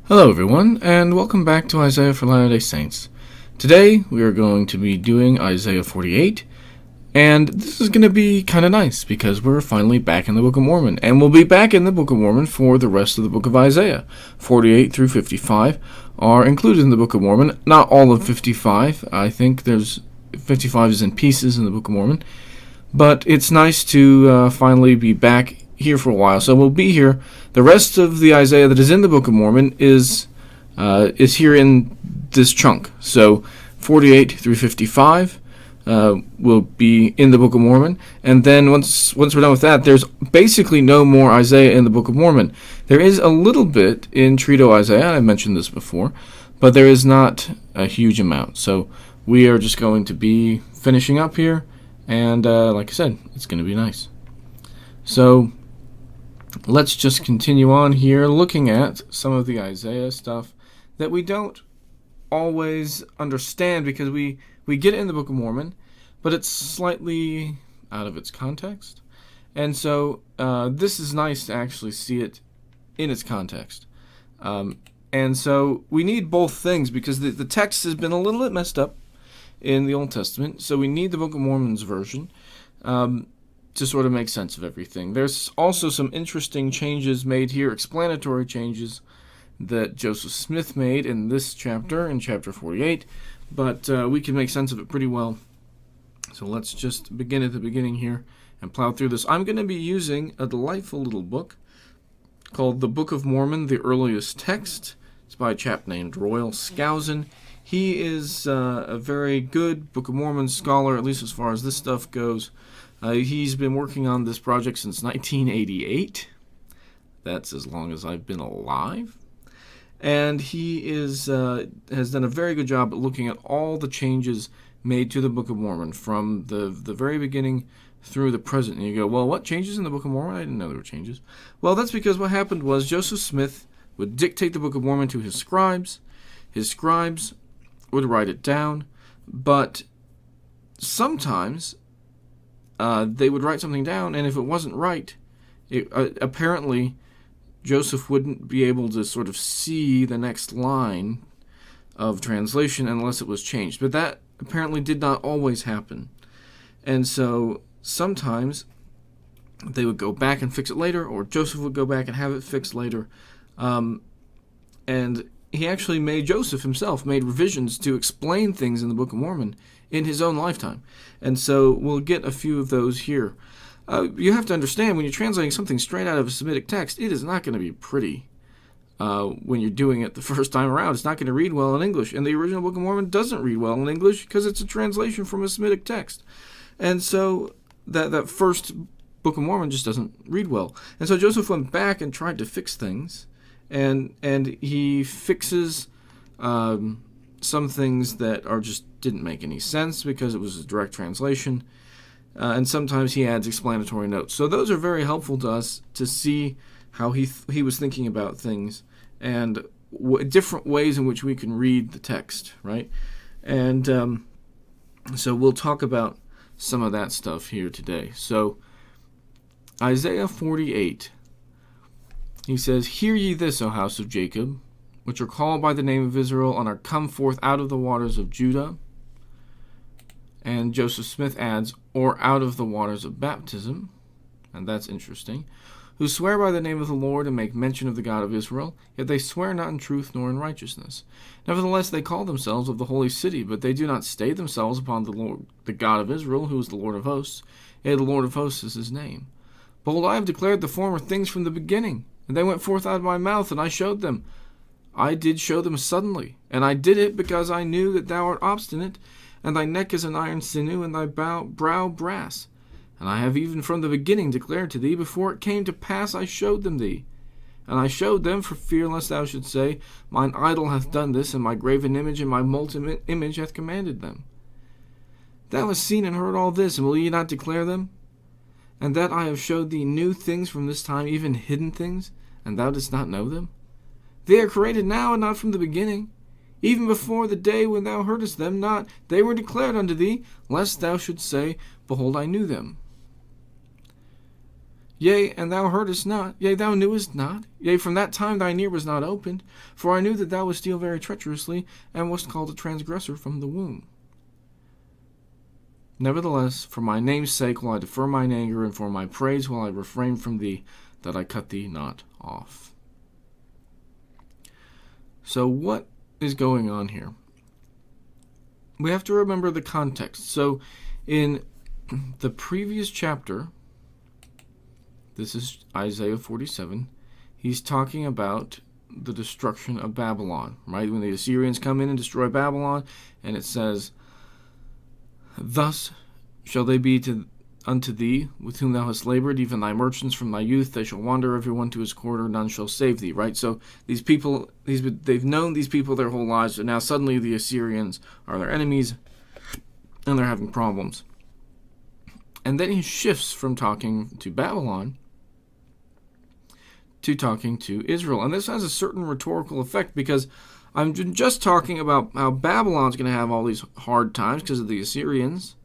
Hello, everyone, and welcome back to Isaiah for Latter-day Saints. Today, we are going to be doing Isaiah 48, and this is going to be kind of nice because we're finally back in the Book of Mormon, and we'll be back in the Book of Mormon for the rest of the Book of Isaiah. 48 through 55 are included in the Book of Mormon. Not all of 55. I think 55 is in pieces in the Book of Mormon, but it's nice to finally be back here for a while. So we'll be here. The rest of the Isaiah that is in the Book of Mormon is here in this chunk. So 48 through 55 will be in the Book of Mormon, and then once we're done with that, there's basically no more Isaiah in the Book of Mormon. There is a little bit in Trito Isaiah. I mentioned this before, but there is not a huge amount. So we are just going to be finishing up here, and like I said, it's going to be nice. So let's just continue on here looking at some of the Isaiah stuff that we don't always understand because we get it in the Book of Mormon, but it's slightly out of its context. And so this is nice to actually see it in its context. And so we need both things because the text has been a little bit messed up in the Old Testament, so we need the Book of Mormon's version to sort of make sense of everything. There's also some interesting changes made here, explanatory changes that Joseph Smith made in this chapter, in chapter 48, but we can make sense of it pretty well. So let's just begin at the beginning here and plow through this. I'm going to be using a delightful little book called The Book of Mormon, The Earliest Text. It's by a chap named Royal Skousen. He is a very good Book of Mormon scholar, at least as far as this stuff goes. He's been working on this project since 1988. That's as long as I've been alive. And he has done a very good job at looking at all the changes made to the Book of Mormon from the very beginning through the present. And you go, well, what changes in the Book of Mormon? I didn't know there were changes. Well, that's because what happened was Joseph Smith would dictate the Book of Mormon to his scribes. His scribes would write it down, but sometimes they would write something down, and if it wasn't right, apparently Joseph wouldn't be able to sort of see the next line of translation unless it was changed. But that apparently did not always happen. And so sometimes they would go back and fix it later, or Joseph would go back and have it fixed later. And he actually Joseph himself made revisions to explain things in the Book of Mormon in his own lifetime. And so we'll get a few of those here. You have to understand, when you're translating something straight out of a Semitic text, it is not going to be pretty when you're doing it the first time around. It's not going to read well in English. And the original Book of Mormon doesn't read well in English because it's a translation from a Semitic text. And so that first Book of Mormon just doesn't read well. And so Joseph went back and tried to fix things. And he fixes some things that didn't make any sense because it was a direct translation. And sometimes he adds explanatory notes. So those are very helpful to us to see how he was thinking about things and different ways in which we can read the text, right? And so we'll talk about some of that stuff here today. So Isaiah 48, he says, "Hear ye this, O house of Jacob, which are called by the name of Israel, and are come forth out of the waters of Judah." And Joseph Smith adds, "or out of the waters of baptism," and that's interesting, "who swear by the name of the Lord and make mention of the God of Israel, yet they swear not in truth nor in righteousness. Nevertheless they call themselves of the holy city, but they do not stay themselves upon the Lord, the God of Israel, who is the Lord of hosts. Yea, the Lord of hosts is his name. Behold, I have declared the former things from the beginning, and they went forth out of my mouth, and I showed them. I did show them suddenly, and I did it because I knew that thou art obstinate, and thy neck is an iron sinew, and thy brow brass. And I have even from the beginning declared to thee, before it came to pass I showed them thee. And I showed them for fear lest thou should say, Mine idol hath done this, and my graven image and my molten image hath commanded them. Thou hast seen and heard all this, and will ye not declare them? And that I have showed thee new things from this time, even hidden things, and thou didst not know them? They are created now, and not from the beginning. Even before the day when thou heardest them not, they were declared unto thee, lest thou shouldst say, Behold, I knew them. Yea, and thou heardest not, yea, thou knewest not, yea, from that time thine ear was not opened, for I knew that thou wouldst deal very treacherously, and wast called a transgressor from the womb. Nevertheless, for my name's sake will I defer mine anger, and for my praise will I refrain from thee, that I cut thee not off. So what is going on here? We have to remember the context. So in the previous chapter, this is Isaiah 47, he's talking about the destruction of Babylon, right? When the Assyrians come in and destroy Babylon, and it says, thus shall they be unto thee, with whom thou hast labored, even thy merchants from thy youth. They shall wander every one to his quarter, none shall save thee, right? So these people, they've known these people their whole lives, and now suddenly the Assyrians are their enemies, and they're having problems. And then he shifts from talking to Babylon to talking to Israel. And this has a certain rhetorical effect, because I'm just talking about how Babylon's going to have all these hard times because of the Assyrians.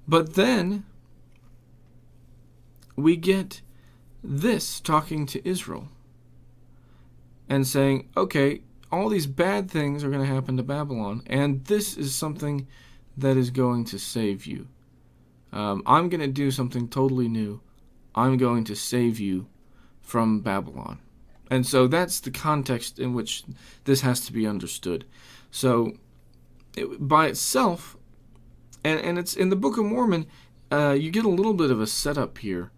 But then we get this talking to Israel and saying, okay, all these bad things are going to happen to Babylon, and this is something that is going to save you. I'm going to do something totally new. I'm going to save you from Babylon. And so that's the context in which this has to be understood. So by itself, and it's in the Book of Mormon, you get a little bit of a setup here,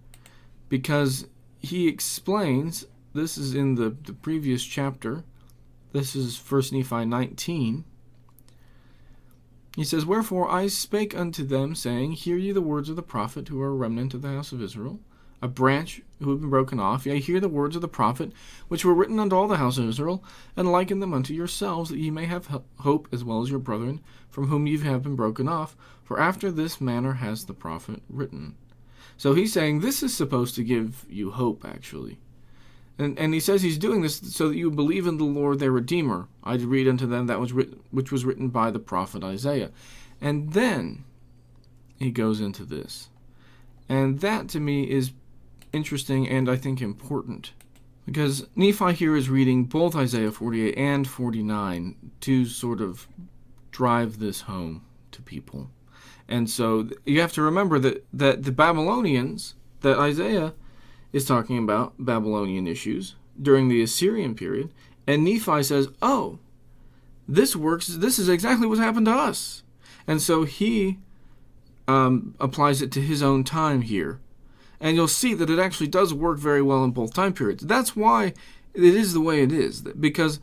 because he explains, this is in the previous chapter, this is 1 Nephi 19, he says, wherefore I spake unto them, saying, hear ye the words of the prophet, who are a remnant of the house of Israel, a branch who have been broken off. Yea, hear the words of the prophet, which were written unto all the house of Israel, and liken them unto yourselves, that ye may have hope as well as your brethren, from whom ye have been broken off. For after this manner has the prophet written. So he's saying this is supposed to give you hope, actually. And he says he's doing this so that you believe in the Lord their Redeemer. I did read unto them that which was written by the prophet Isaiah. And then he goes into this. And that, to me, is interesting and I think important, because Nephi here is reading both Isaiah 48 and 49 to sort of drive this home to people. And so you have to remember that the Babylonians, that Isaiah is talking about Babylonian issues during the Assyrian period, and Nephi says, oh, this works, this is exactly what happened to us. And so he applies it to his own time here. And you'll see that it actually does work very well in both time periods. That's why it is the way it is, because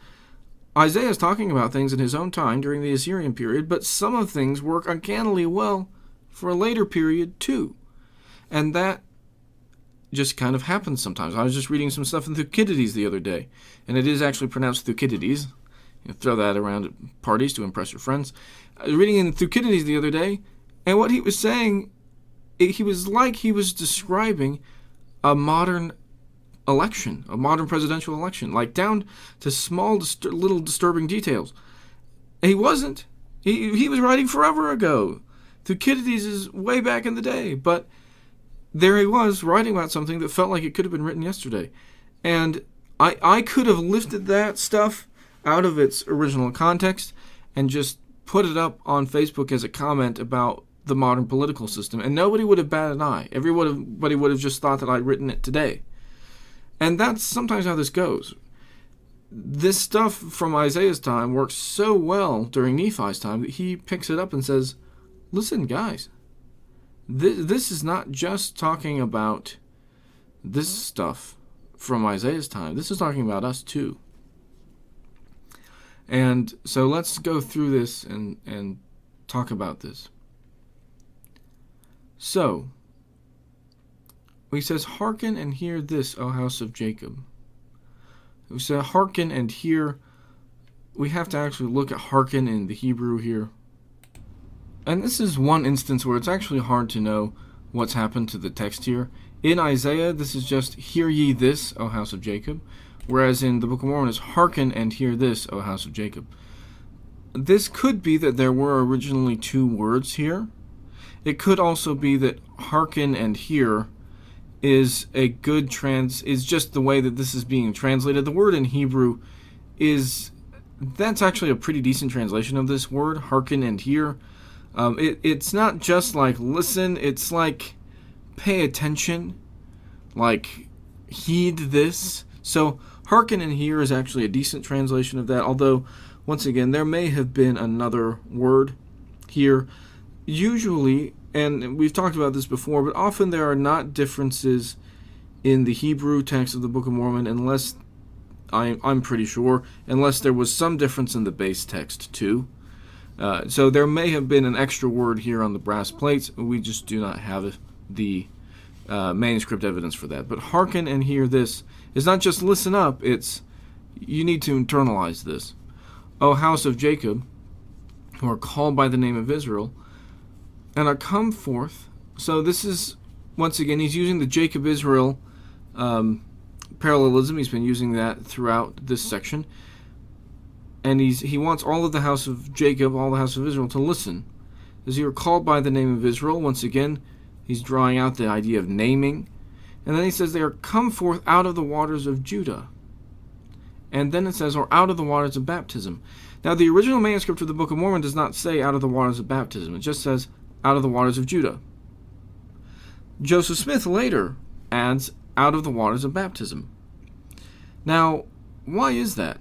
Isaiah is talking about things in his own time during the Assyrian period, but some of things work uncannily well for a later period too. And that just kind of happens sometimes. I was just reading some stuff in Thucydides the other day, and it is actually pronounced Thucydides. You throw that around at parties to impress your friends. I was reading in Thucydides the other day, and what he was saying, he was describing a modern election, a modern presidential election, like down to small, little disturbing details. He wasn't. He was writing forever ago. Thucydides is way back in the day, but there he was writing about something that felt like it could have been written yesterday. And I could have lifted that stuff out of its original context and just put it up on Facebook as a comment about the modern political system, and nobody would have batted an eye. Everybody would have just thought that I'd written it today. And that's sometimes how this goes. This stuff from Isaiah's time works so well during Nephi's time that he picks it up and says, listen, guys, this is not just talking about this stuff from Isaiah's time. This is talking about us too. And so let's go through this and talk about this. So, he says, hearken and hear this, O house of Jacob. We say hearken and hear. We have to actually look at hearken in the Hebrew here. And this is one instance where it's actually hard to know what's happened to the text here. In Isaiah, this is just, hear ye this, O house of Jacob. Whereas in the Book of Mormon, it's hearken and hear this, O house of Jacob. This could be that there were originally two words here. It could also be that hearken and hear is a good is just the way that this is being translated. The word in Hebrew that's actually a pretty decent translation of this word, hearken and hear. It's not just like listen, it's like pay attention, like heed this. So hearken and hear is actually a decent translation of that, although once again there may have been another word here. Usually, and we've talked about this before, but often there are not differences in the Hebrew text of the Book of Mormon, unless I'm pretty sure, unless there was some difference in the base text too. So there may have been an extra word here on the brass plates. We just do not have the manuscript evidence for that. But hearken and hear this is not just listen up, it's you need to internalize this. O house of Jacob, who are called by the name of Israel, and are come forth. So this is, once again, he's using the Jacob-Israel parallelism. He's been using that throughout this section. And he wants all of the house of Jacob, all the house of Israel, to listen. As you are called by the name of Israel, once again, he's drawing out the idea of naming. And then he says they are come forth out of the waters of Judah. And then it says, or out of the waters of baptism. Now, the original manuscript of the Book of Mormon does not say out of the waters of baptism. It just says out of the waters of Judah. Joseph Smith later adds out of the waters of baptism. Now, why is that?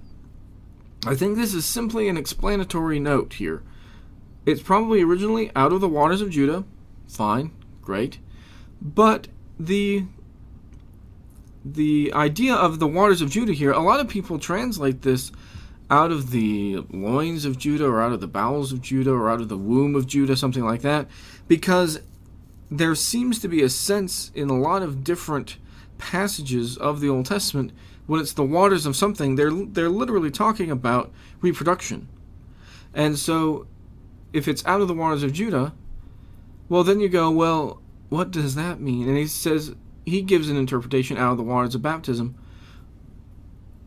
I think this is simply an explanatory note here. It's probably originally out of the waters of Judah. Fine, great. But the idea of the waters of Judah here, a lot of people translate this out of the loins of Judah, or out of the bowels of Judah, or out of the womb of Judah, something like that, because there seems to be a sense in a lot of different passages of the Old Testament, when it's the waters of something, they're literally talking about reproduction. And so, if it's out of the waters of Judah, well, then you go, well, what does that mean? And he gives an interpretation out of the waters of baptism,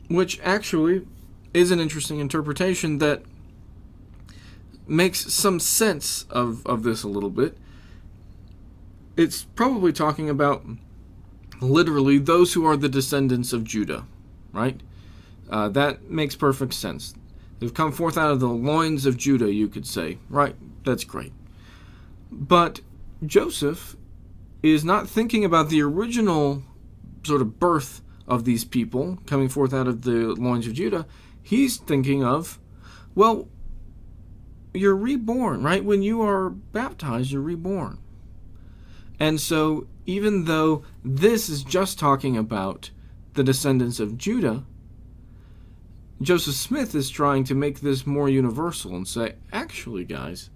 which actually is an interesting interpretation that makes some sense of this a little bit. It's probably talking about literally those who are the descendants of Judah, right? That makes perfect sense. They've come forth out of the loins of Judah, you could say, right? That's great. But Joseph is not thinking about the original sort of birth of these people coming forth out of the loins of Judah. He's thinking of, well, you're reborn, right? When you are baptized, you're reborn. And so, even though this is just talking about the descendants of Judah, Joseph Smith is trying to make this more universal and say, actually, guys,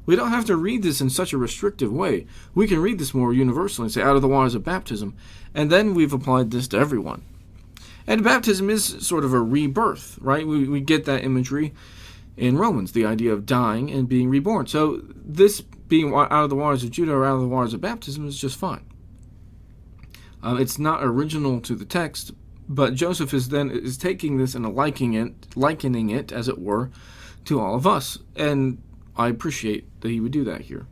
we don't have to read this in such a restrictive way. We can read this more universally and say, out of the waters of baptism, and then we've applied this to everyone. And baptism is sort of a rebirth, right? We get that imagery in Romans, the idea of dying and being reborn. So this being out of the waters of Judah or out of the waters of baptism is just fine. It's not original to the text, but Joseph is taking this and likening it, as it were, to all of us. And I appreciate that he would do that here.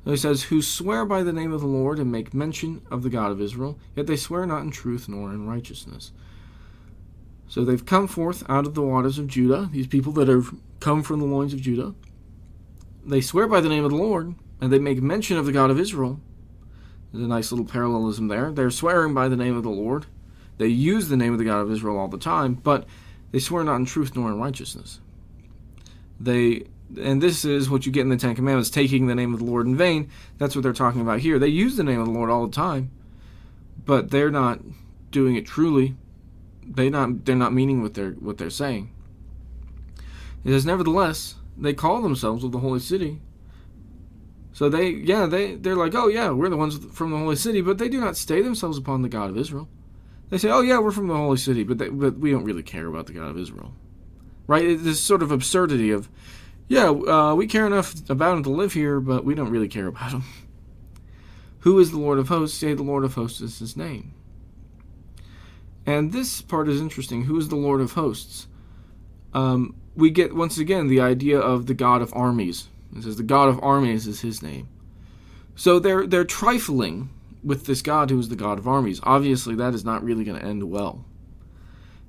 So he says, who swear by the name of the Lord and make mention of the God of Israel, yet they swear not in truth nor in righteousness. So they've come forth out of the waters of Judah, these people that have come from the loins of Judah. They swear by the name of the Lord, and they make mention of the God of Israel. There's a nice little parallelism there. They're swearing by the name of the Lord. They use the name of the God of Israel all the time, but they swear not in truth nor in righteousness. And this is what you get in the Ten Commandments, taking the name of the Lord in vain. That's what they're talking about here. They use the name of the Lord all the time, but they're not doing it truly. They're not meaning what they're saying. It says, nevertheless, they call themselves of the holy city. So they're like, oh yeah, we're the ones from the holy city, but they do not stay themselves upon the God of Israel. They say, oh yeah, we're from the holy city, but we don't really care about the God of Israel, right? It's this sort of absurdity of, yeah, we care enough about him to live here, but we don't really care about him. Who is the Lord of hosts? Say the Lord of hosts is his name. And this part is interesting. Who is the Lord of hosts? We get, once again, the idea of the God of armies. It says the God of armies is his name. So they're trifling with this God who is the God of armies. Obviously, that is not really going to end well.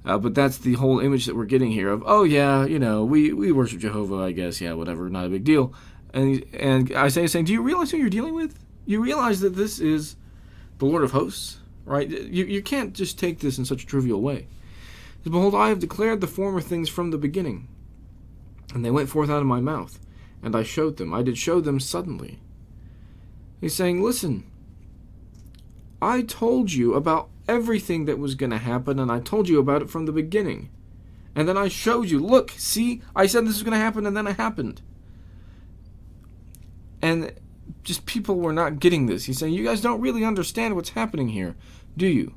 But that's the whole image that we're getting here of, oh yeah, we worship Jehovah, I guess, yeah, whatever, not a big deal. And Isaiah is saying, do you realize who you're dealing with? You realize that this is the Lord of hosts, right? You can't just take this in such a trivial way. Behold, I have declared the former things from the beginning, and they went forth out of my mouth, and I showed them. I did show them suddenly. He's saying, listen, I told you about everything that was going to happen, and I told you about it from the beginning. And then I showed you, look, see, I said this was going to happen, and then it happened. And just people were not getting this. He's saying, you guys don't really understand what's happening here, do you?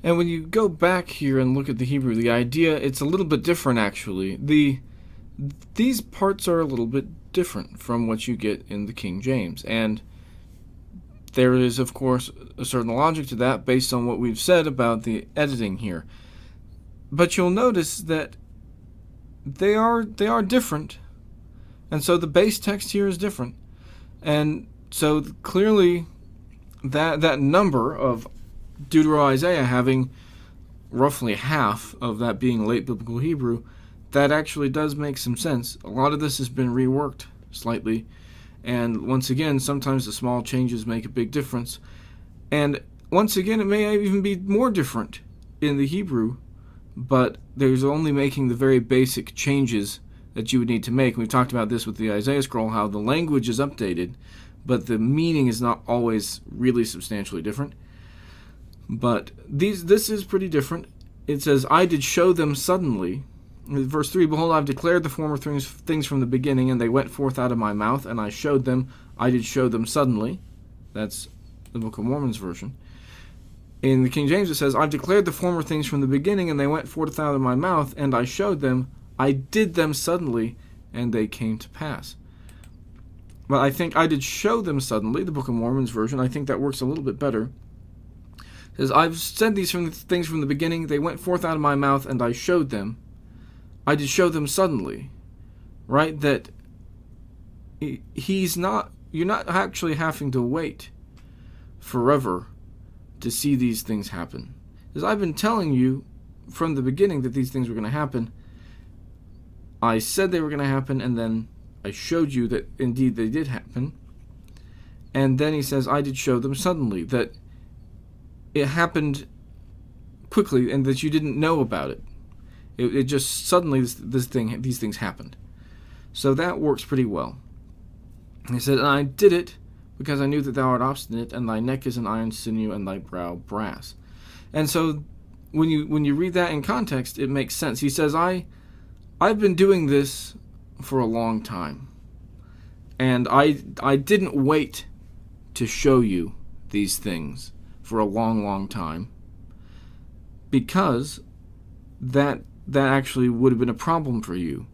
And when you go back here and look at the Hebrew, the idea, it's a little bit different, actually. These parts are a little bit different from what you get in the King James. And there is, of course, a certain logic to that based on what we've said about the editing here. But you'll notice that they are different. And so the base text here is different. And so clearly that number of Deutero-Isaiah having roughly half of that being late biblical Hebrew, that actually does make some sense. A lot of this has been reworked slightly. And once again, sometimes the small changes make a big difference. And once again, it may even be more different in the Hebrew, but there's only making the very basic changes that you would need to make. We've talked about this with the Isaiah scroll, how the language is updated, but the meaning is not always really substantially different. But this is pretty different. It says, I did show them suddenly. Verse 3, behold, I've declared the former things from the beginning, and they went forth out of my mouth, and I showed them. I did show them suddenly. That's the Book of Mormon's version. In the King James it says, I've declared the former things from the beginning, and they went forth out of my mouth, and I showed them. I did them suddenly, and they came to pass. But I think I did show them suddenly, the Book of Mormon's version. I think that works a little bit better. It says, I've said these things from the beginning, they went forth out of my mouth, and I showed them. I did show them suddenly. Right? That you're not actually having to wait forever to see these things happen. Because I've been telling you from the beginning that these things were going to happen. I said they were going to happen, and then I showed you that indeed they did happen. And then he says, I did show them suddenly, that it happened quickly and that you didn't know about it. It just suddenly these things happened. So that works pretty well. He said, and I did it because I knew that thou art obstinate, and thy neck is an iron sinew, and thy brow brass. And so when you read that in context, it makes sense. He says, I've been doing this for a long time, and I didn't wait to show you these things for a long, long time, because that actually would have been a problem for you,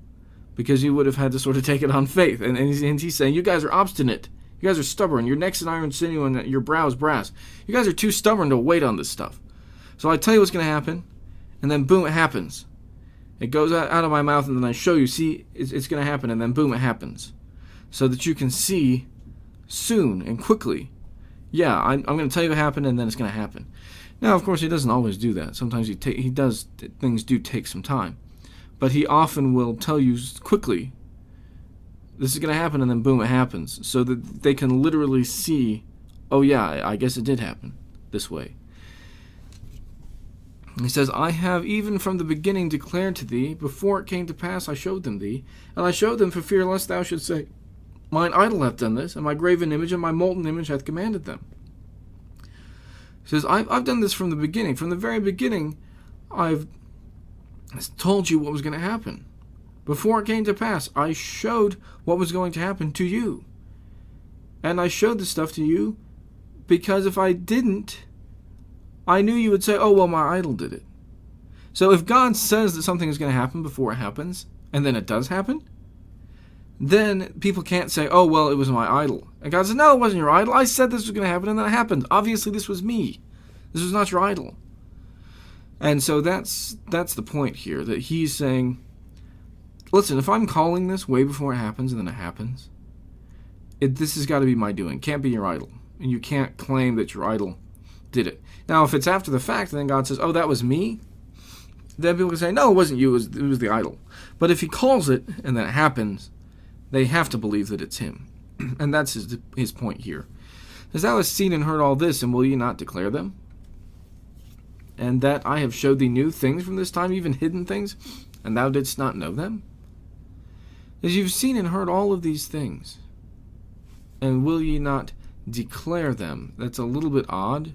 because you would have had to sort of take it on faith. And he's saying, you guys are obstinate. You guys are stubborn. Your neck's an iron sinew and your brow's brass. You guys are too stubborn to wait on this stuff. So I tell you what's going to happen, and then boom, it happens. It goes out of my mouth, and then I show you, see, it's going to happen, and then boom, it happens. So that you can see soon and quickly, yeah, I'm going to tell you what happened, and then it's going to happen. Now, of course, he doesn't always do that. Sometimes things do take some time. But he often will tell you quickly, this is going to happen, and then boom, it happens. So that they can literally see, oh yeah, I guess it did happen this way. He says, I have even from the beginning declared to thee, before it came to pass I showed them thee, and I showed them for fear lest thou shouldst say, mine idol hath done this, and my graven image and my molten image hath commanded them. He says, I've done this from the beginning. From the very beginning, I've told you what was going to happen. Before it came to pass, I showed what was going to happen to you. And I showed this stuff to you because if I didn't, I knew you would say, oh, well, my idol did it. So if God says that something is going to happen before it happens, and then it does happen, then people can't say, oh, well, it was my idol. And God says, no, it wasn't your idol. I said this was going to happen, and then it happened. Obviously, this was me. This was not your idol. And so that's the point here, that he's saying, listen, if I'm calling this way before it happens, and then it happens, this has got to be my doing. Can't be your idol. and you can't claim that your idol did it. Now, if it's after the fact, then God says, "Oh, that was me," then people can say, "No, it wasn't you, it was the idol." But if he calls it, and then it happens, they have to believe that it's him. And that's his point here. "As thou hast seen and heard all this, and will ye not declare them? And that I have showed thee new things from this time, even hidden things, and thou didst not know them? As you've seen and heard all of these things, and will ye not declare them?" That's a little bit odd.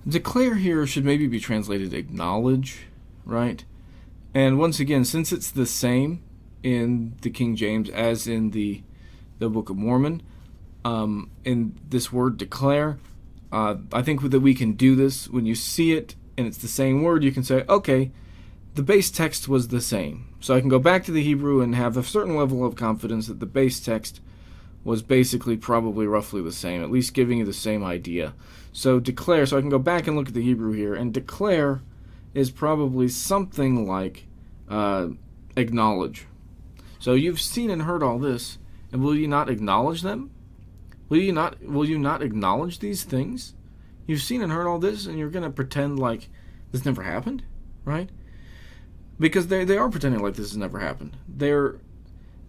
Declare here should maybe be translated acknowledge, right? And once again, since it's the same in the King James as in the Book of Mormon, in this word declare, I think that we can do this. When you see it and it's the same word, you can say, okay, the base text was the same. So I can go back to the Hebrew and have a certain level of confidence that the base text was basically probably roughly the same, at least giving you the same idea. So declare, so I can go back and look at the Hebrew here, and declare is probably something like acknowledge. So you've seen and heard all this, and will you not acknowledge them? Will you not acknowledge these things? You've seen and heard all this, and you're going to pretend like this never happened, right? Because they are pretending like this has never happened. They're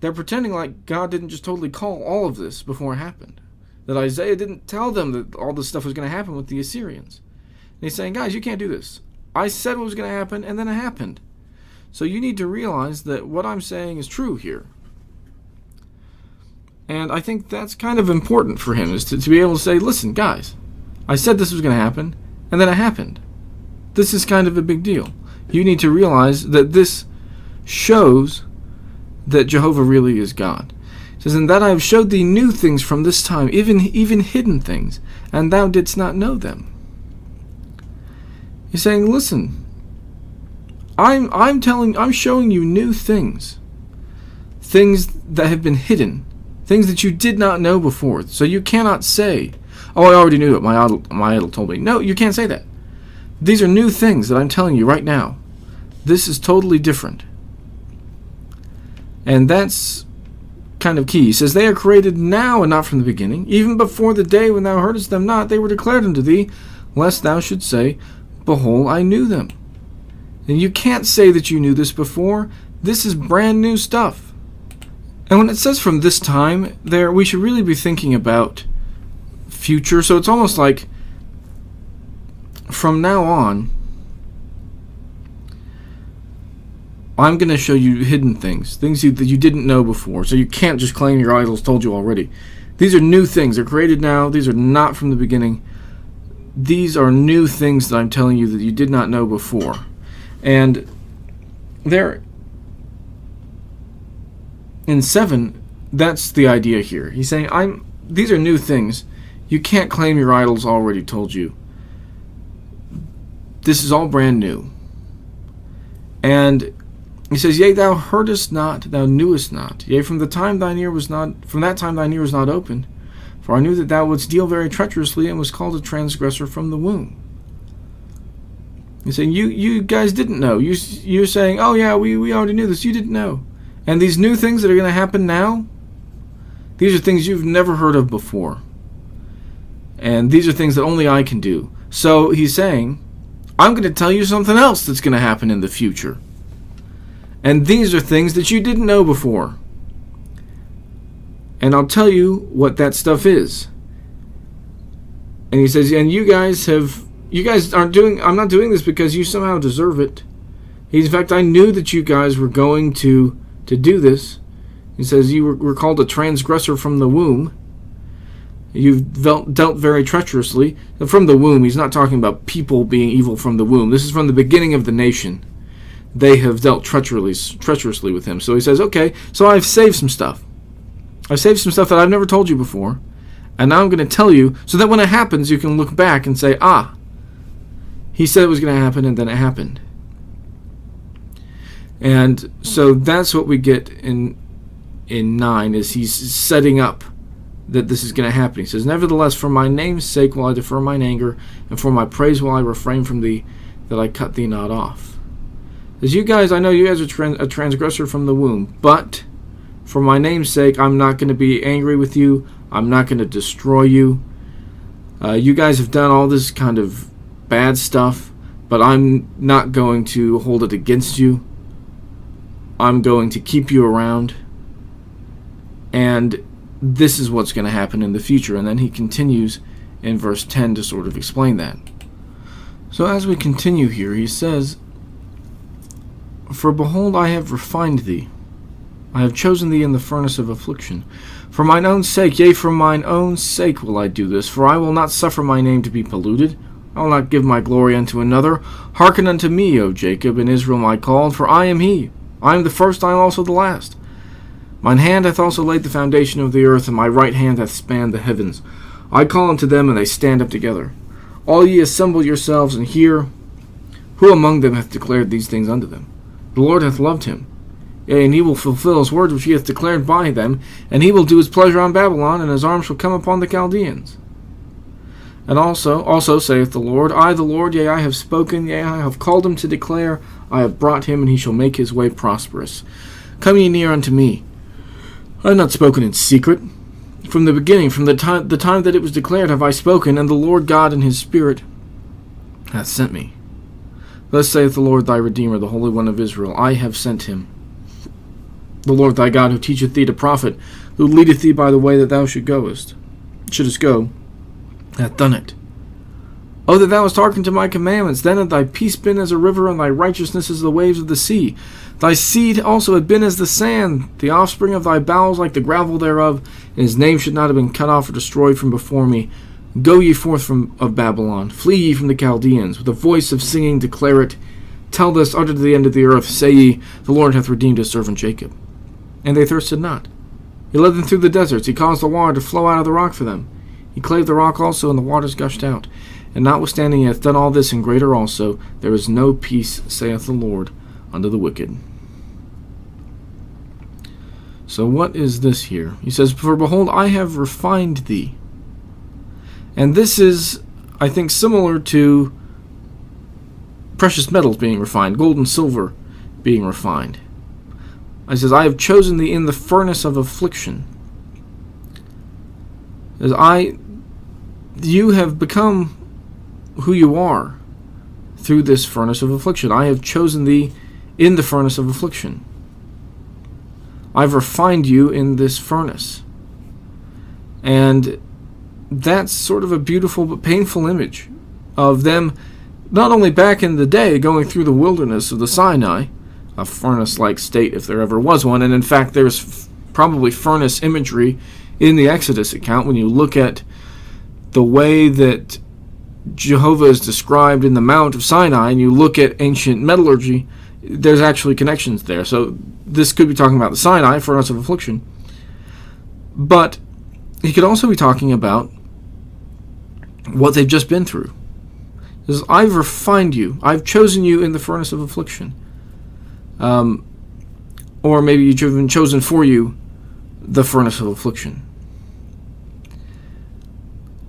pretending like God didn't just totally call all of this before it happened. That Isaiah didn't tell them that all this stuff was going to happen with the Assyrians. And he's saying, guys, you can't do this. I said what was going to happen, and then it happened. So you need to realize that what I'm saying is true here. And I think that's kind of important for him, is to be able to say, listen, guys, I said this was going to happen, and then it happened. This is kind of a big deal. You need to realize that this shows that Jehovah really is God. It says, "And that I have showed thee new things from this time, even hidden things, and thou didst not know them." He's saying, listen, I'm showing you new things that have been hidden, things that you did not know before. So you cannot say, "Oh, I already knew it. My idol told me." No, you can't say that. These are new things that I'm telling you right now. This is totally different. And that's kind of key. He says, "They are created now and not from the beginning. Even before the day when thou heardest them not, they were declared unto thee, lest thou should say, Behold, I knew them." And you can't say that you knew this before. This is brand new stuff. And when it says from this time, there we should really be thinking about future. So it's almost like from now on, I'm going to show you hidden things that you didn't know before. So you can't just claim your idols told you already. These are new things. They're created now. These are not from the beginning. These are new things that I'm telling you that you did not know before. And there, in 7, that's the idea here. He's saying, these are new things. You can't claim your idols already told you. This is all brand new. And he says, "Yea, thou heardest not, thou knewest not. Yea, from that time thine ear was not opened. For I knew that thou wouldst deal very treacherously, and was called a transgressor from the womb." He's saying, you guys didn't know. You're saying, "Oh yeah, we already knew this." You didn't know. And these new things that are going to happen now, these are things you've never heard of before. And these are things that only I can do. So he's saying, I'm going to tell you something else that's going to happen in the future. And these are things that you didn't know before. And I'll tell you what that stuff is. And he says, and you guys aren't doing, I'm not doing this because you somehow deserve it. In fact, I knew that you guys were going to do this. He says, you were called a transgressor from the womb. You've dealt very treacherously. From the womb, he's not talking about people being evil from the womb. This is from the beginning of the nation. They have dealt treacherously with him. So he says, okay, so I've saved some stuff. I've saved some stuff that I've never told you before. And now I'm going to tell you so that when it happens, you can look back and say, he said it was going to happen, and then it happened. And so that's what we get in 9, is he's setting up that this is going to happen. He says, nevertheless, for my name's sake will I defer mine anger, and for my praise will I refrain from thee, that I cut thee not off. As you guys, I know you guys are a transgressor from the womb, but for my name's sake, I'm not going to be angry with you. I'm not going to destroy you. You guys have done all this kind of bad stuff, but I'm not going to hold it against you. I'm going to keep you around. And this is what's going to happen in the future. And then he continues in verse 10 to sort of explain that. So as we continue here, he says, "For behold, I have refined thee. I have chosen thee in the furnace of affliction. For mine own sake, yea, for mine own sake will I do this. For I will not suffer my name to be polluted. I will not give my glory unto another. Hearken unto me, O Jacob, and Israel my called, for I am he. I am the first, I am also the last. Mine hand hath also laid the foundation of the earth, and my right hand hath spanned the heavens. I call unto them, and they stand up together. All ye assemble yourselves, and hear. Who among them hath declared these things unto them? The Lord hath loved him. Yea, and he will fulfill his words which he hath declared by them, and he will do his pleasure on Babylon, and his arm shall come upon the Chaldeans. And also saith the Lord, I the Lord, yea, I have spoken, yea, I have called him to declare, I have brought him, and he shall make his way prosperous. Come ye near unto me. I have not spoken in secret. From the beginning, from the time that it was declared, have I spoken, and the Lord God in his Spirit hath sent me. Thus saith the Lord thy Redeemer, the Holy One of Israel, I have sent him. The Lord thy God, who teacheth thee to profit, who leadeth thee by the way that thou shouldest go, hath done it. Oh, that thou hast hearkened to my commandments, then had thy peace been as a river, and thy righteousness as the waves of the sea. Thy seed also had been as the sand, the offspring of thy bowels like the gravel thereof, and his name should not have been cut off or destroyed from before me. Go ye forth of Babylon, flee ye from the Chaldeans, with a voice of singing declare it. Tell this, utter to the end of the earth, say ye, the Lord hath redeemed his servant Jacob. And they thirsted not. He led them through the deserts, he caused the water to flow out of the rock for them. He clave the rock also, and the waters gushed out. And notwithstanding he hath done all this, and greater also, there is no peace, saith the Lord, unto the wicked." So what is this here? He says, "For behold, I have refined thee." And this is, I think, similar to precious metals being refined, gold and silver being refined. He says, "I have chosen thee in the furnace of affliction." As you have become who you are through this furnace of affliction. I have chosen thee in the furnace of affliction. I've refined you in this furnace. And that's sort of a beautiful but painful image of them not only back in the day going through the wilderness of the Sinai, a furnace-like state if there ever was one, and in fact there's probably furnace imagery in the Exodus account when you look at the way that Jehovah is described in the Mount of Sinai and you look at ancient metallurgy, there's actually connections there. So this could be talking about the Sinai, furnace of affliction. But he could also be talking about what they've just been through. He says, I've refined you. I've chosen you in the furnace of affliction. Or maybe you've been chosen for you the furnace of affliction.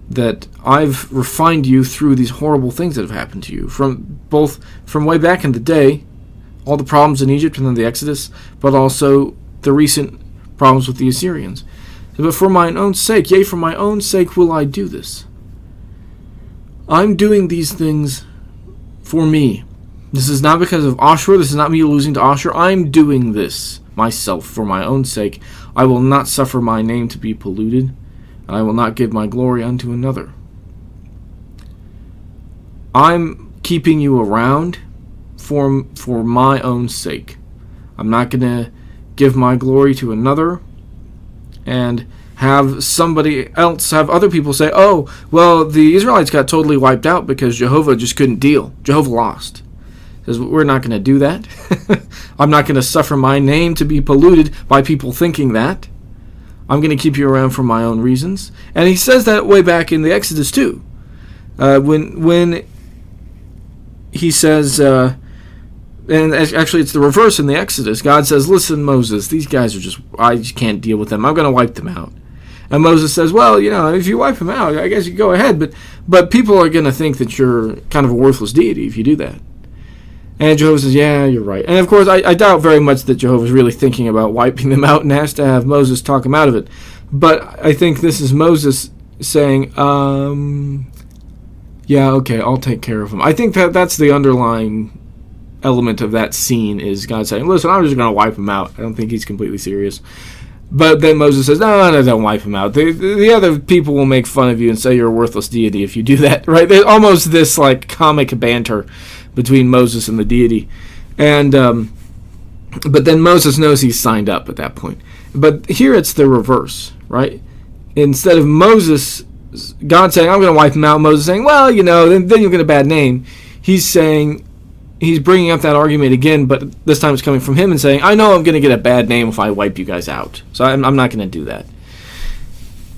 That I've refined you through these horrible things that have happened to you. From way back in the day, all the problems in Egypt and then the Exodus, but also the recent problems with the Assyrians. But for mine own sake, yea, for my own sake will I do this. I'm doing these things for me. This is not because of Ashur. This is not me losing to Ashur. I'm doing this myself for my own sake. I will not suffer my name to be polluted, and I will not give my glory unto another. I'm keeping you around for my own sake. I'm not going to give my glory to another and have somebody else, have other people say, oh, well, the Israelites got totally wiped out because Jehovah just couldn't deal. Jehovah lost. He says, we're not going to do that. I'm not going to suffer my name to be polluted by people thinking that. I'm going to keep you around for my own reasons. And he says that way back in the Exodus too. When he says, and actually it's the reverse in the Exodus. God says, listen, Moses, these guys I just can't deal with them. I'm going to wipe them out. And Moses says, well, if you wipe them out, I guess you go ahead. But people are going to think that you're kind of a worthless deity if you do that. And Jehovah says, yeah, you're right. And of course, I doubt very much that Jehovah's really thinking about wiping them out and has to have Moses talk him out of it. But I think this is Moses saying, yeah, okay, I'll take care of him. I think that's the underlying element of that scene, is God saying, listen, I'm just going to wipe him out. I don't think he's completely serious. But then Moses says, no, don't wipe him out. The other people will make fun of you and say you're a worthless deity if you do that, right? There's almost this like comic banter between Moses and the deity. And but then Moses knows he's signed up at that point. But here it's the reverse, right? Instead of Moses, God saying, I'm going to wipe him out, Moses saying, well, then you'll get a bad name. He's bringing up that argument again, but this time it's coming from him and saying, I know I'm going to get a bad name if I wipe you guys out. So I'm not going to do that.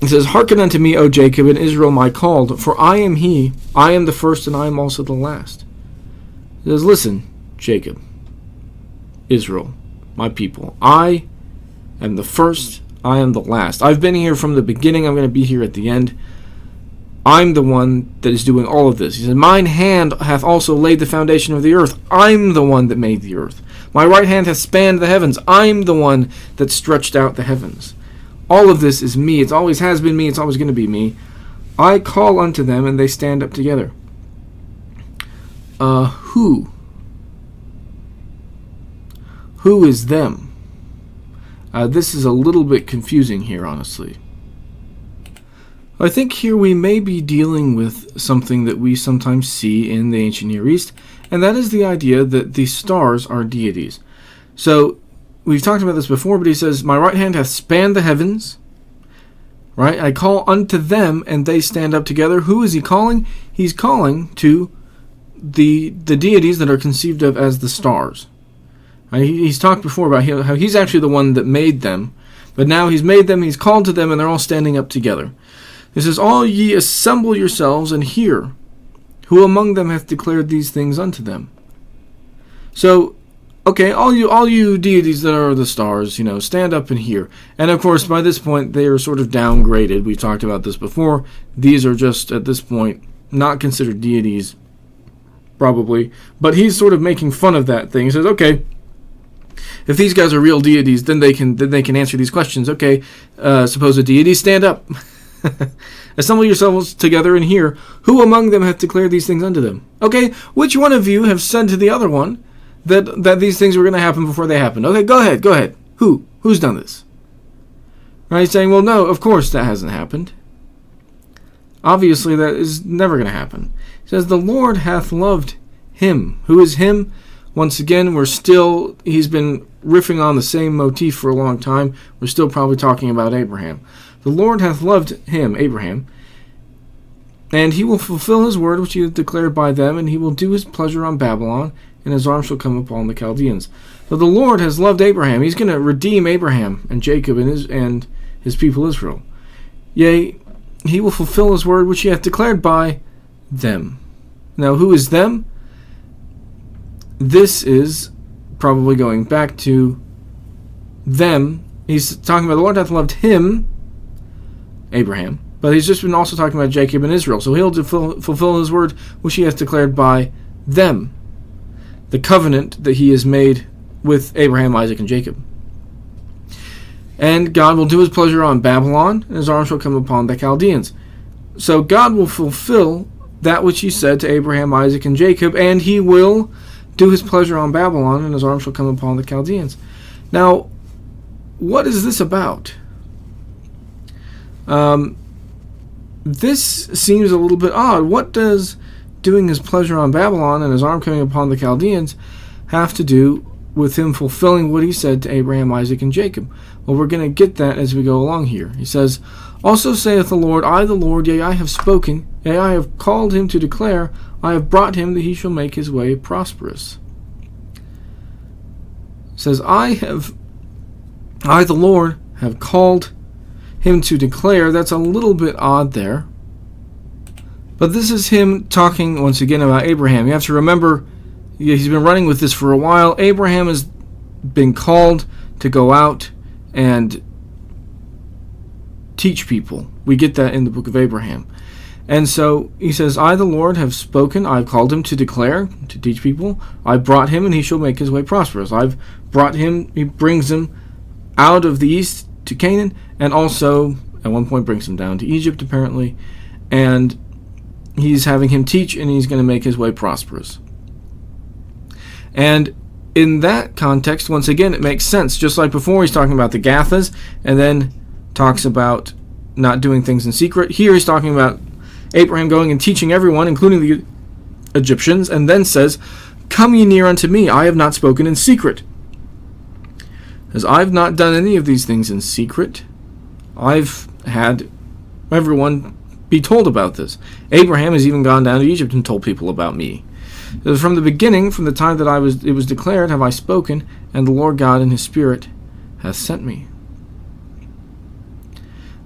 He says, hearken unto me, O Jacob, and Israel my called, for I am he, I am the first, and I am also the last. He says, listen, Jacob, Israel, my people, I am the first, I am the last. I've been here from the beginning, I'm going to be here at the end. I'm the one that is doing all of this. He said, mine hand hath also laid the foundation of the earth. I'm the one that made the earth. My right hand hath spanned the heavens. I'm the one that stretched out the heavens. All of this is me. It always has been me. It's always going to be me. I call unto them, and they stand up together. Who? Who is them? This is a little bit confusing here, honestly. I think here we may be dealing with something that we sometimes see in the ancient Near East, and that is the idea that the stars are deities. So, we've talked about this before, but he says, my right hand hath spanned the heavens, right? I call unto them, and they stand up together. Who is he calling? He's calling to the deities that are conceived of as the stars. Right? He's talked before about how he's actually the one that made them, but now he's made them, he's called to them, and they're all standing up together. It says, all ye assemble yourselves and hear, who among them hath declared these things unto them. So, okay, all you deities that are the stars, stand up and hear. And of course, by this point, they are sort of downgraded. We've talked about this before. These are just, at this point, not considered deities, probably. But he's sort of making fun of that thing. He says, okay, if these guys are real deities, then they can answer these questions. Okay, supposed deities, stand up. Assemble yourselves together and hear, who among them hath declared these things unto them? Okay, which one of you have said to the other one that these things were going to happen before they happened? Okay, go ahead. Who's done this? Right, he's saying, well, no, of course that hasn't happened. Obviously that is never going to happen. He says, the Lord hath loved him. Who is him? Once again, he's been riffing on the same motif for a long time. We're still probably talking about Abraham. The Lord hath loved him, Abraham, and he will fulfill his word which he hath declared by them, and he will do his pleasure on Babylon, and his arm shall come upon the Chaldeans. So the Lord has loved Abraham. He's going to redeem Abraham and Jacob and his people Israel. Yea, he will fulfill his word which he hath declared by them. Now, who is them? This is probably going back to them. He's talking about the Lord hath loved him, Abraham, but he's just been also talking about Jacob and Israel. So he'll fulfill his word which he hath declared by them, the covenant that he has made with Abraham, Isaac, and Jacob. And God will do his pleasure on Babylon, and his arm shall come upon the Chaldeans. So God will fulfill that which he said to Abraham, Isaac, and Jacob, and he will do his pleasure on Babylon, and his arm shall come upon the Chaldeans. Now, what is this about? This seems a little bit odd. What does doing his pleasure on Babylon and his arm coming upon the Chaldeans have to do with him fulfilling what he said to Abraham, Isaac, and Jacob? Well, we're going to get that as we go along here. He says, also saith the Lord, I the Lord, yea, I have spoken, yea, I have called him to declare, I have brought him that he shall make his way prosperous. It says, I the Lord have called him to declare. That's a little bit odd there. But this is him talking once again about Abraham. You have to remember, he's been running with this for a while. Abraham has been called to go out and teach people. We get that in the book of Abraham. And so he says, I the Lord have spoken, I've called him to declare, to teach people. I brought him, and he shall make his way prosperous. I've brought him, he brings him out of the east to Canaan, and also at one point brings him down to Egypt, apparently, and he's having him teach, and he's going to make his way prosperous. And in that context, once again, it makes sense. Just like before, he's talking about the Gathas, and then talks about not doing things in secret. Here he's talking about Abraham going and teaching everyone, including the Egyptians, and then says, "Come ye near unto me, I have not spoken in secret." As I've not done any of these things in secret, I've had everyone be told about this. Abraham has even gone down to Egypt and told people about me. From the beginning, from the time that it was declared, have I spoken, and the Lord God in his Spirit has sent me.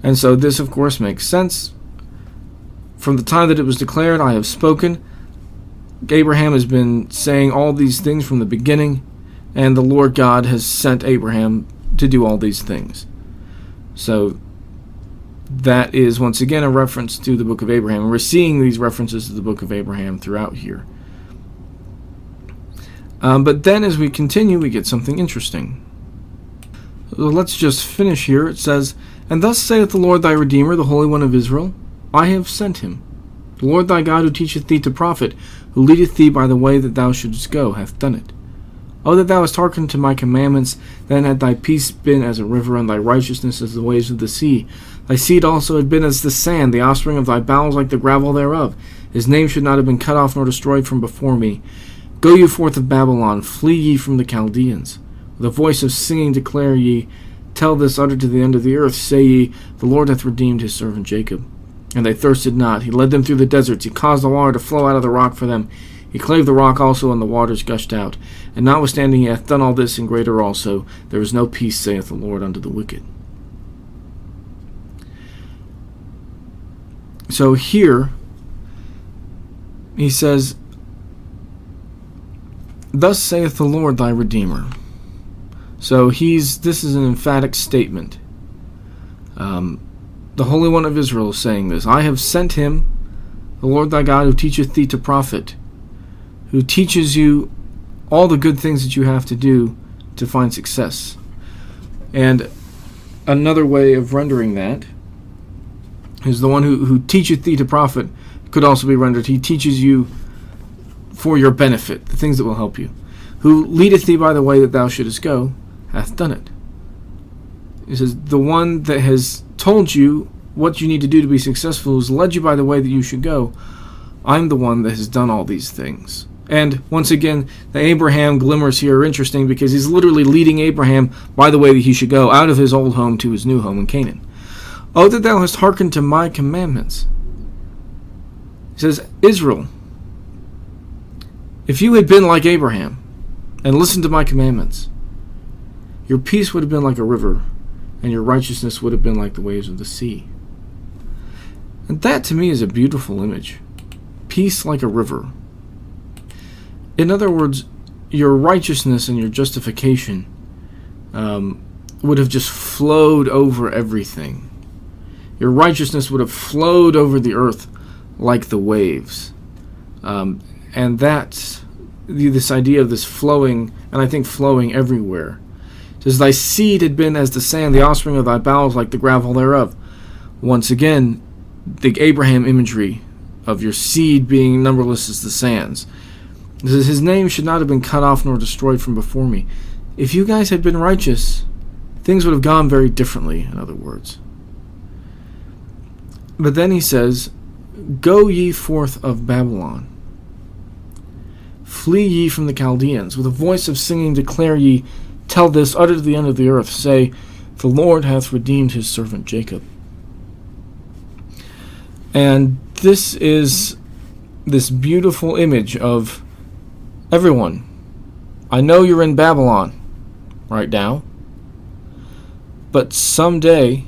And so this, of course, makes sense. From the time that it was declared, I have spoken. Abraham has been saying all these things from the beginning, and the Lord God has sent Abraham to do all these things. So that is, once again, a reference to the book of Abraham. And we're seeing these references to the book of Abraham throughout here. But then as we continue, we get something interesting. Let's just finish here. It says, "And thus saith the Lord thy Redeemer, the Holy One of Israel, I have sent him. The Lord thy God, who teacheth thee to profit, who leadeth thee by the way that thou shouldest go, hath done it. O that thou hast hearkened to my commandments, then had thy peace been as a river, and thy righteousness as the waves of the sea. Thy seed also had been as the sand, the offspring of thy bowels like the gravel thereof. His name should not have been cut off nor destroyed from before me. Go ye forth of Babylon, flee ye from the Chaldeans. With a voice of singing declare ye, tell this uttered to the end of the earth, say ye, the Lord hath redeemed his servant Jacob. And they thirsted not. He led them through the deserts. He caused the water to flow out of the rock for them. He clave the rock also, and the waters gushed out. And notwithstanding he hath done all this, and greater also, there is no peace, saith the Lord, unto the wicked." So here, he says, "Thus saith the Lord thy Redeemer." So this is an emphatic statement. The Holy One of Israel is saying this. I have sent him, the Lord thy God, who teacheth thee to profit, who teaches you all the good things that you have to do to find success. And another way of rendering that is the one who teacheth thee to profit could also be rendered, he teaches you for your benefit, the things that will help you. Who leadeth thee by the way that thou shouldest go, hath done it. It says, the one that has told you what you need to do to be successful, who's led you by the way that you should go, I'm the one that has done all these things. And once again, the Abraham glimmers here are interesting because he's literally leading Abraham by the way that he should go, out of his old home to his new home in Canaan. Oh, that thou hast hearkened to my commandments. He says, Israel, if you had been like Abraham and listened to my commandments, your peace would have been like a river, and your righteousness would have been like the waves of the sea. And that to me is a beautiful image. Peace like a river. In other words, your righteousness and your justification would have just flowed over everything. Your righteousness would have flowed over the earth like the waves. And that's this idea of this flowing, and I think flowing everywhere. It says, thy seed had been as the sand, the offspring of thy bowels like the gravel thereof. Once again, the Abraham imagery of your seed being numberless as the sands. It says, his name should not have been cut off nor destroyed from before me. If you guys had been righteous, things would have gone very differently, in other words. But then he says, go ye forth of Babylon. Flee ye from the Chaldeans. With a voice of singing declare ye, tell this, utter to the end of the earth, say, the Lord hath redeemed his servant Jacob. And this is this beautiful image of everyone. I know you're in Babylon right now, but someday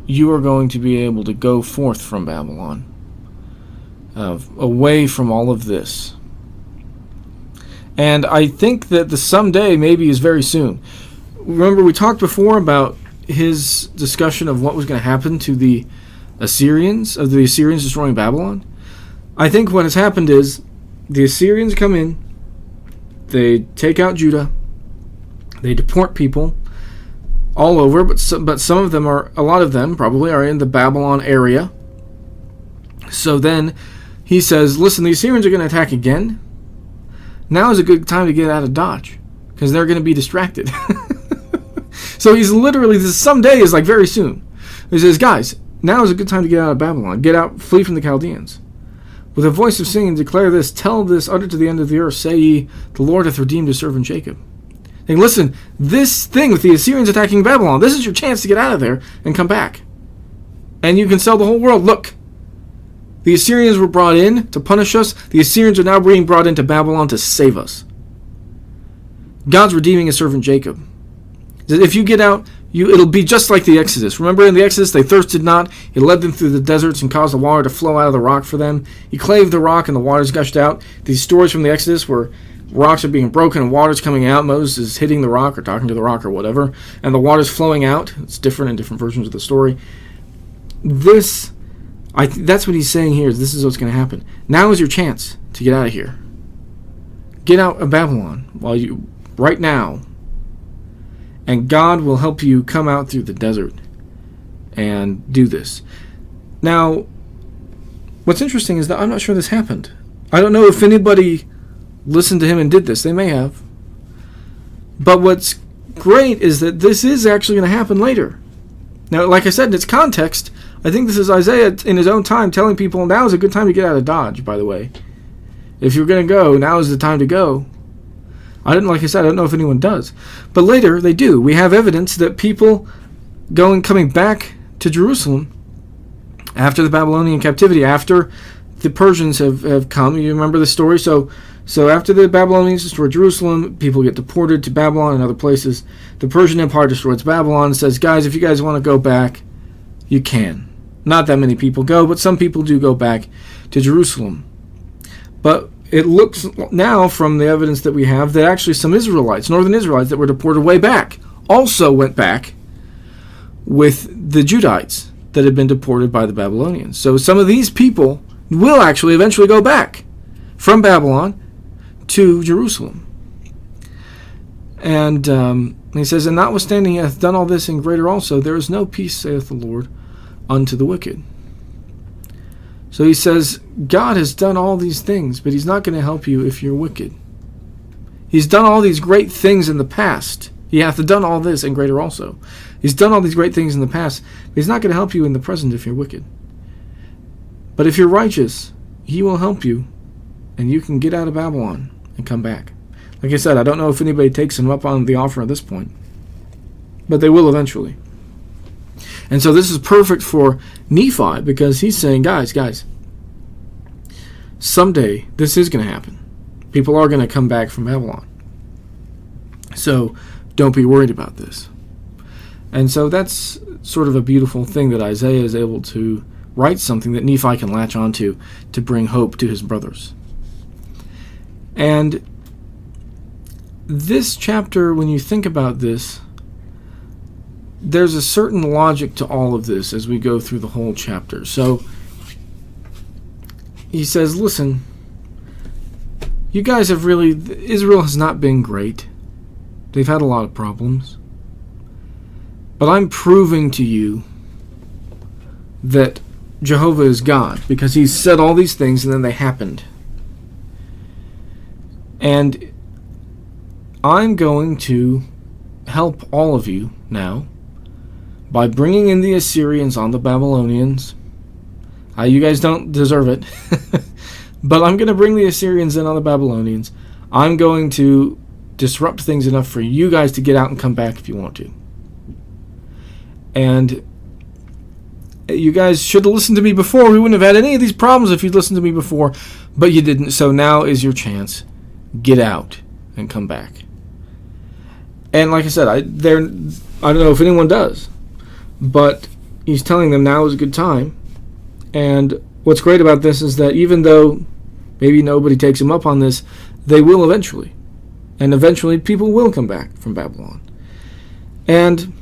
you are going to be able to go forth from Babylon, away from all of this. And I think that the someday maybe is very soon. Remember, we talked before about his discussion of what was going to happen to the Assyrians, of the Assyrians destroying Babylon. I think what has happened is the Assyrians come in, they take out Judah, they deport people, all over, but some of them are, a lot of them probably are in the Babylon area. So then he says, listen, the Assyrians are going to attack again. Now is a good time to get out of Dodge, because they're going to be distracted. So he's literally, this someday is like very soon. He says, guys, now is a good time to get out of Babylon. Get out, flee from the Chaldeans. With a voice of singing, declare this, tell this, utter to the end of the earth, say ye, the Lord hath redeemed his servant Jacob. And listen, this thing with the Assyrians attacking Babylon, this is your chance to get out of there and come back. And you can tell the whole world, look, the Assyrians were brought in to punish us. The Assyrians are now being brought into Babylon to save us. God's redeeming his servant Jacob. If you get out, it'll be just like the Exodus. Remember in the Exodus, they thirsted not. He led them through the deserts and caused the water to flow out of the rock for them. He clave the rock and the waters gushed out. These stories from the Exodus where rocks are being broken and water's coming out. Moses is hitting the rock or talking to the rock or whatever. And the water's flowing out. It's different in different versions of the story. That's what he's saying here. This is what's going to happen. Now is your chance to get out of here. Get out of Babylon right now. And God will help you come out through the desert and do this. Now, what's interesting is that I'm not sure this happened. I don't know if anybody listened to him and did this. They may have. But what's great is that this is actually going to happen later. Now, like I said, in its context, I think this is Isaiah in his own time telling people now is a good time to get out of Dodge, by the way. If you're going to go, now is the time to go. Like I said, I don't know if anyone does. But later, they do. We have evidence that people coming back to Jerusalem after the Babylonian captivity, after the Persians have come. You remember the story? So after the Babylonians destroyed Jerusalem, people get deported to Babylon and other places. The Persian Empire destroys Babylon and says, guys, if you guys want to go back, you can. Not that many people go, but some people do go back to Jerusalem. But it looks now from the evidence that we have that actually some Israelites, northern Israelites that were deported way back, also went back with the Judites that had been deported by the Babylonians. So some of these people will actually eventually go back from Babylon to Jerusalem. And he says, and notwithstanding he hath done all this and greater also, there is no peace, saith the Lord, unto the wicked. So he says, God has done all these things, but he's not going to help you if you're wicked. He's done all these great things in the past. He hath done all this and greater also. He's done all these great things in the past, but he's not going to help you in the present if you're wicked. But if you're righteous, he will help you, and you can get out of Babylon and come back. Like I said, I don't know if anybody takes him up on the offer at this point, but they will eventually. And so this is perfect for Nephi because he's saying, guys, someday this is going to happen. People are going to come back from Babylon. So don't be worried about this. And so that's sort of a beautiful thing that Isaiah is able to write something that Nephi can latch onto to bring hope to his brothers. And this chapter, when you think about this, there's a certain logic to all of this as we go through the whole chapter. So he says, listen, you guys have Israel has not been great. They've had a lot of problems. But I'm proving to you that Jehovah is God because he's said all these things and then they happened. And I'm going to help all of you now by bringing in the Assyrians on the Babylonians. You guys don't deserve it. But I'm going to bring the Assyrians in on the Babylonians. I'm going to disrupt things enough for you guys to get out and come back if you want to. And you guys should have listened to me before. We wouldn't have had any of these problems if you'd listened to me before. But you didn't. So now is your chance. Get out and come back. And like I said, I don't know if anyone does. But he's telling them now is a good time. And what's great about this is that even though maybe nobody takes him up on this, they will eventually. And eventually people will come back from Babylon. And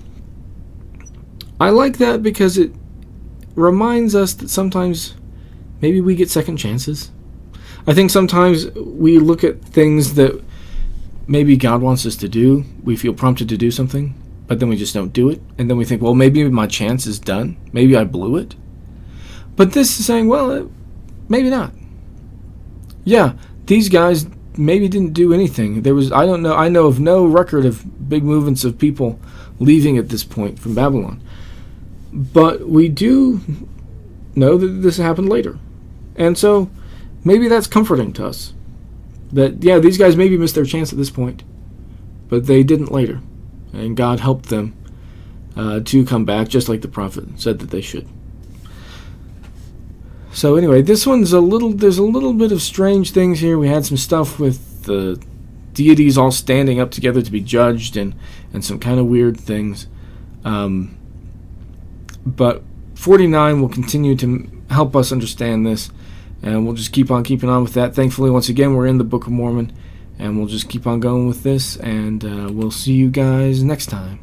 I like that because it reminds us that sometimes maybe we get second chances. I think sometimes we look at things that maybe God wants us to do. We feel prompted to do something. but then we just don't do it. And then we think, well, maybe my chance is done. Maybe I blew it. But this is saying, well, maybe not. Yeah, these guys maybe didn't do anything. I know of no record of big movements of people leaving at this point from Babylon. But we do know that this happened later. And so maybe that's comforting to us. That, yeah, these guys maybe missed their chance at this point, but they didn't later. And God helped them to come back, just like the prophet said that they should. So anyway, this one's there's a little bit of strange things here. We had some stuff with the deities all standing up together to be judged, and some kind of weird things. But 49 will continue to help us understand this, and we'll just keep on keeping on with that. Thankfully, once again, we're in the Book of Mormon, and we'll just keep on going with this, and we'll see you guys next time.